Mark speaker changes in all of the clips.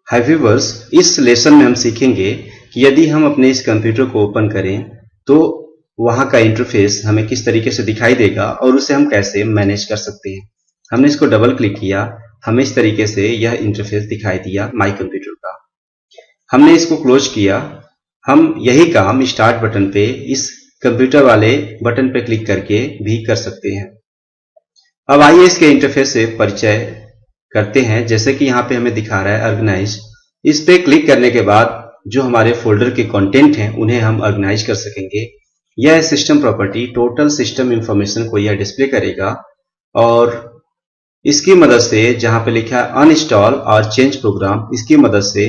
Speaker 1: हाय viewers, इस lesson में हम सीखेंगे कि यदि हम अपने इस कंप्यूटर को ओपन करें तो वहां का इंटरफेस हमें किस तरीके से दिखाई देगा और उसे हम कैसे मैनेज कर सकते हैं। हमने इसको डबल क्लिक किया, हमें इस तरीके से यह इंटरफेस दिखाई दिया माई कंप्यूटर का। हमने इसको क्लोज किया। हम यही काम स्टार्ट बटन पे इस कंप्यूटर वाले बटन पे क्लिक करके भी कर सकते हैं। अब आइए इसके इंटरफेस से परिचय करते हैं। जैसे कि यहाँ पे हमें दिखा रहा है ऑर्गेनाइज। इस पे क्लिक करने के बाद जो हमारे फोल्डर के कंटेंट हैं उन्हें हम ऑर्गेनाइज कर सकेंगे। यह system property total system information को यह डिस्प्ले करेगा और इसकी मदद से जहां पे लिखा है अनइंस्टॉल और चेंज प्रोग्राम, इसकी मदद से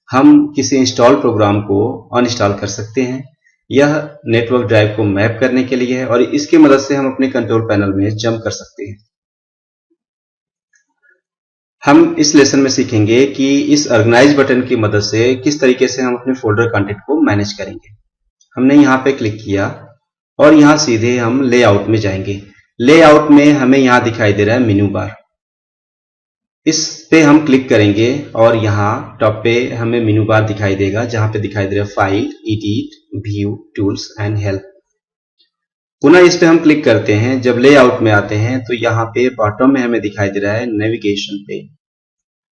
Speaker 1: हम किसी इंस्टॉल प्रोग्राम को अनइंस्टॉल कर सकते हैं। यह नेटवर्क ड्राइव को मैप करने के लिए है और इसकी मदद से हम अपने कंट्रोल पैनल में जंप कर सकते हैं। हम इस लेसन में सीखेंगे कि इस ऑर्गेनाइज बटन की मदद से किस तरीके से हम अपने फोल्डर कंटेंट को मैनेज करेंगे। हमने यहाँ पे क्लिक किया और यहाँ सीधे हम लेआउट में जाएंगे। लेआउट में हमें यहाँ दिखाई दे रहा है मेनू बार। इस पे हम क्लिक करेंगे और यहाँ टॉप पे हमें मेनू बार दिखाई देगा जहां पे दिखाई दे रहा है file, edit, view, tools and help. पुनः इस पे हम क्लिक करते हैं। जब लेआउट में आते हैं तो यहाँ पे बॉटम में हमें दिखाई दे रहा है नेविगेशन पेन।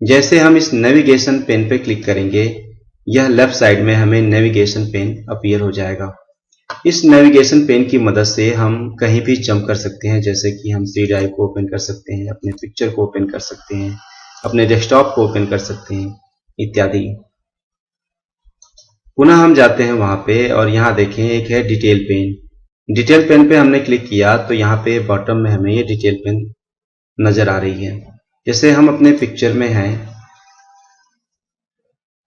Speaker 1: जैसे हम इस नेविगेशन पेन पे क्लिक करेंगे, यह लेफ्ट साइड में हमें नेविगेशन पेन अपीयर हो जाएगा। इस नेविगेशन पेन की मदद से हम कहीं भी जंप कर सकते हैं। जैसे कि हम सी ड्राइव को ओपन कर सकते हैं, अपने पिक्चर को ओपन कर सकते हैं, अपने डेस्कटॉप को ओपन कर सकते हैं इत्यादि। पुनः हम जाते हैं वहां पे और यहाँ देखें एक है डिटेल पेन। डिटेल पेन पे हमने क्लिक किया तो यहाँ पे बॉटम में हमें ये डिटेल पेन नजर आ रही है। जैसे हम अपने पिक्चर में हैं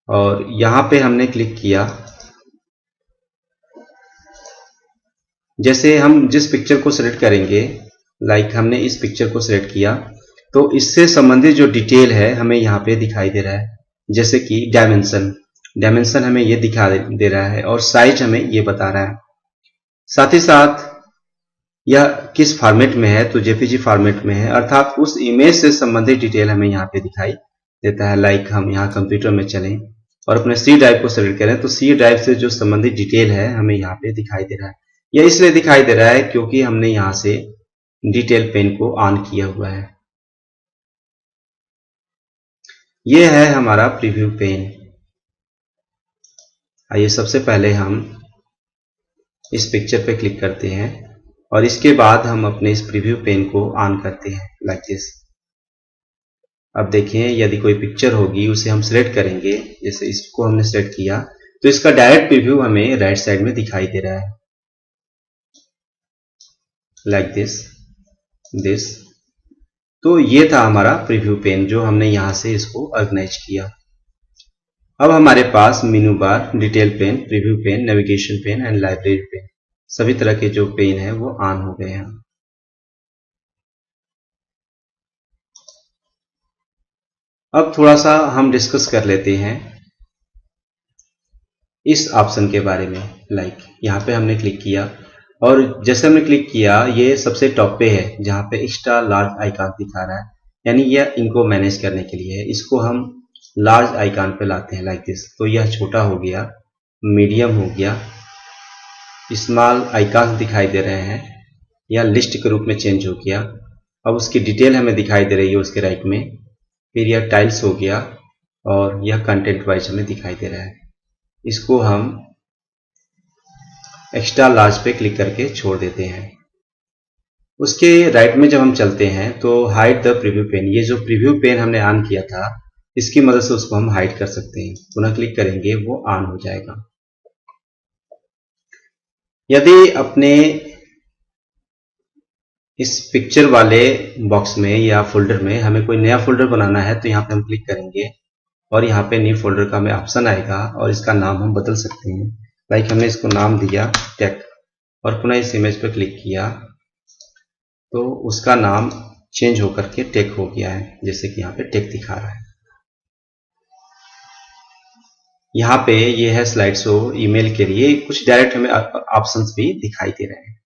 Speaker 1: और यहाँ पे हमने क्लिक किया, जैसे हम जिस पिक्चर को सिलेक्ट करेंगे, लाइक हमने इस पिक्चर को सिलेक्ट किया तो इससे संबंधित जो डिटेल है हमें यहाँ पे दिखाई दे रहा है। जैसे कि डायमेंशन हमें ये दिखा दे रहा है और साइज हमें ये बता रहा है। साथ ही साथ यह किस फॉर्मेट में है तो जेपीजी फॉर्मेट में है, अर्थात उस इमेज से संबंधित डिटेल हमें यहाँ पे दिखाई देता है। लाइक हम यहाँ कंप्यूटर में चलें और अपने सी ड्राइव को सिलेक्ट करें तो सी ड्राइव से जो संबंधित डिटेल है हमें यहाँ पे दिखाई दे रहा है। यह इसलिए दिखाई दे रहा है क्योंकि हमने यहाँ से डिटेल पेन को ऑन किया हुआ है। यह है हमारा प्रीव्यू पेन। आइए सबसे पहले हम इस पिक्चर पे क्लिक करते हैं और इसके बाद हम अपने इस प्रीव्यू पेन को ऑन करते हैं लाइक दिस। अब देखें, यदि कोई पिक्चर होगी उसे हम सिलेक्ट करेंगे। जैसे इसको हमने सिलेक्ट किया तो इसका डायरेक्ट प्रीव्यू हमें राइट साइड में दिखाई दे रहा है लाइक दिस। तो ये था हमारा प्रीव्यू पेन जो हमने यहां से इसको ऑर्गेनाइज किया। अब हमारे पास menu bar, detail pane, preview pane, navigation pane and library pane, सभी तरह के जो पेन है वो ऑन हो गए हैं। अब थोड़ा सा हम डिस्कस कर लेते हैं इस ऑप्शन के बारे में। लाइक यहाँ पे हमने क्लिक किया और जैसे हमने क्लिक किया ये सबसे टॉप पे है जहाँ पे एक्स्ट्रा लार्ज आइकॉन दिखा रहा है, यानी यह इनको मैनेज करने के लिए है। इसको हम लार्ज आइकॉन पे लाते हैं लाइक दिस। तो यह छोटा हो गया, मीडियम हो गया, स्मॉल आइकॉन दिखाई दे रहे हैं, यह लिस्ट के रूप में चेंज हो गया। अब उसकी डिटेल हमें दिखाई दे रही है उसके राइट में। फिर यह टाइल्स हो गया और यह कंटेंट वाइज हमें दिखाई दे रहा है। इसको हम एक्स्ट्रा लार्ज पे क्लिक करके छोड़ देते हैं। उसके राइट में जब हम चलते हैं तो हाइड द प्रीव्यू पेन, ये जो प्रीव्यू पेन हमने ऑन किया था इसकी मदद से उसको हम हाइड कर सकते हैं। पुनः क्लिक करेंगे वो ऑन हो जाएगा। यदि अपने इस पिक्चर वाले बॉक्स में या फोल्डर में हमें कोई नया फोल्डर बनाना है तो यहाँ पे हम क्लिक करेंगे और यहाँ पे न्यू फोल्डर का हमें ऑप्शन आएगा और इसका नाम हम बदल सकते हैं। लाइक हमने इसको नाम दिया टेक और पुनः इस इमेज पर क्लिक किया तो उसका नाम चेंज होकर के टेक हो गया है। जैसे कि यहाँ पे टेक दिखा रहा है। यहाँ पे ये है स्लाइड शो ईमेल के लिए, कुछ डायरेक्ट हमें ऑप्शंस भी दिखाई दे रहे हैं।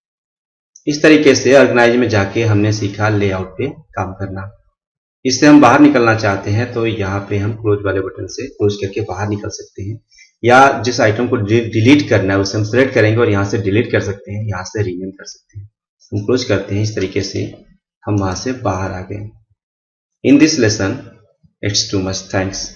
Speaker 1: इस तरीके से ऑर्गेनाइज में जाके हमने सीखा लेआउट पे काम करना। इससे हम बाहर निकलना चाहते हैं तो यहाँ पे हम क्लोज वाले बटन से क्लोज करके बाहर निकल सकते हैं, या जिस आइटम को डिलीट करना है उसे हम सेलेक्ट करेंगे और यहाँ से डिलीट कर सकते हैं, यहाँ से रीनेम कर सकते हैं। हम क्लोज करते हैं, इस तरीके से हम वहां से बाहर आ गए। In this lesson it's too much. Thanks.